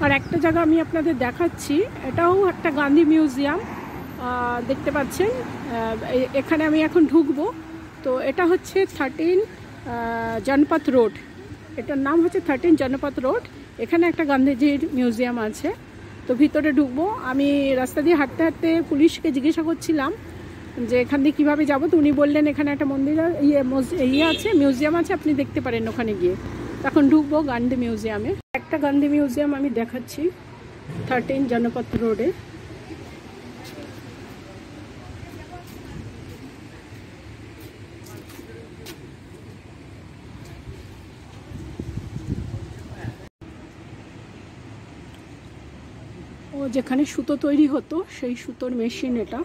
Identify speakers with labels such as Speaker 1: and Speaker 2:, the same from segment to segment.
Speaker 1: আর একটা জায়গা আমি আপনাদের দেখাচ্ছি, এটাও একটা গান্ধী মিউজিয়াম, দেখতে পাচ্ছেন। এখানে আমি এখন ঢুকবো। তো এটা হচ্ছে 13 জনপথ রোড, এটার নাম হচ্ছে 13 জনপথ রোড। এখানে একটা গান্ধীজির মিউজিয়াম আছে। তো ভিতরে ঢুকবো। আমি রাস্তা দিয়ে হাঁটতে হাঁটতে পুলিশকে জিজ্ঞাসা করছিলাম যে এখান দিয়ে কীভাবে যাবো। তো উনি বললেন এখানে একটা মন্দির আছে, মিউজিয়াম আছে, আপনি দেখতে পারেন ওখানে গিয়ে। তখন ঢুকবো গান্ধী মিউজিয়ামে। একটা গান্ধী মিউজিয়াম আমি দেখাচ্ছি 13 জনপথ রোডে। ও যেখানে সুতো তৈরি হতো সেই সুতোর মেশিন এটা।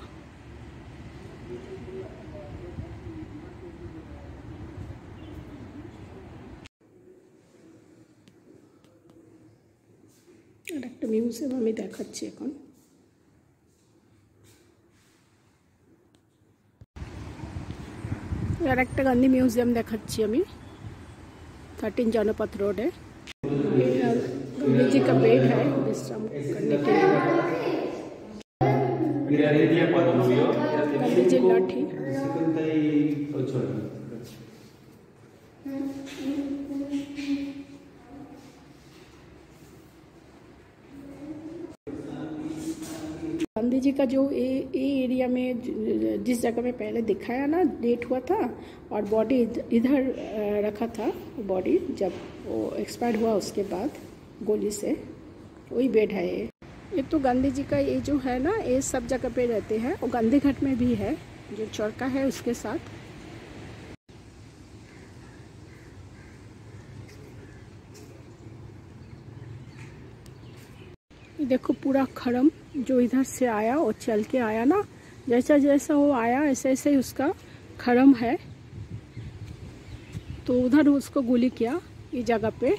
Speaker 1: আর একটা মিউজিয়াম আমি দেখাচ্ছি এখন। আর একটা গান্ধী মিউজিয়াম দেখাচ্ছি আমি 13 जनपथ रोड है। गांधी जी का बेड है विश्राम करने के लिए। गांधी जी लाठी। गांधी जी का जो ए एरिया में जिस जगह में पहले दिखाया ना, डेट हुआ था और बॉडी इधर रखा था। बॉडी जब वो एक्सपायर हुआ उसके बाद गोली से, वही बेड है ये। तो गांधी जी का ये जो है ना, ये सब जगह पे रहते हैं। और गांधी घाट में भी है, जो चौरका है उसके साथ। देखो पूरा खरम जो इधर से आया, वो चल के आया ना, जैसा जैसा वो आया ऐसे ऐसे ही उसका खरम है। तो उधर उसको गोली किया ये जगह पे,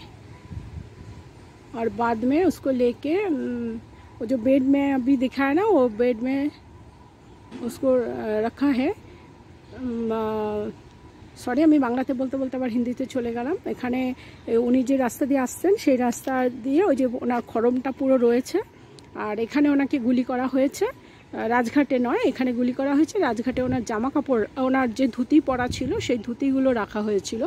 Speaker 1: और बाद में उसको लेके वो जो बेड में अभी दिखाया ना, वो बेड में उसको रखा है। সরি, আমি বাংলাতে বলতে বলতে আবার হিন্দিতে চলে গেলাম। এখানে উনি যে রাস্তা দিয়ে আসছেন সেই রাস্তা দিয়ে ওই যে ওনার খরমটা পুরো রয়েছে। আর এখানে ওনাকে গুলি করা হয়েছে, রাজঘাটে নয়, এখানে গুলি করা হয়েছে। রাজঘাটে ওনার জামা কাপড়, ওনার যে ধুতি পরা ছিল সেই ধুতিগুলো রাখা হয়েছিল।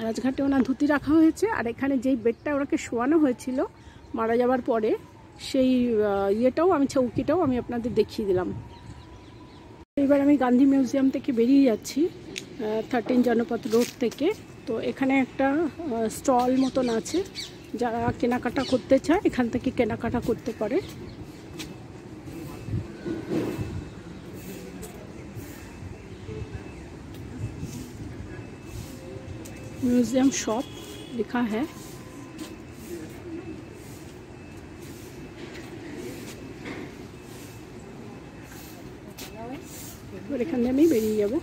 Speaker 1: রাজঘাটে ওনার ধুতি রাখা হয়েছে। আর এখানে যেই বেডটা ওনাকে শোয়ানো হয়েছিল মারা যাওয়ার পরে, সেই ইয়েটাও আমি, চৌকিটাও আমি আপনাদের দেখিয়ে দিলাম। এবার আমি গান্ধী মিউজিয়াম থেকে বেরিয়ে যাচ্ছি 13 জনপথ রোড থেকে। তো এখানে একটা স্টল মতন আছে, যারা কেনাকাটা করতে চায় এখান থেকে কেনাকাটা করতে পারে। म्यूजियम शॉप लिखा है। और এখানে আমি বেরিয়ে যাব।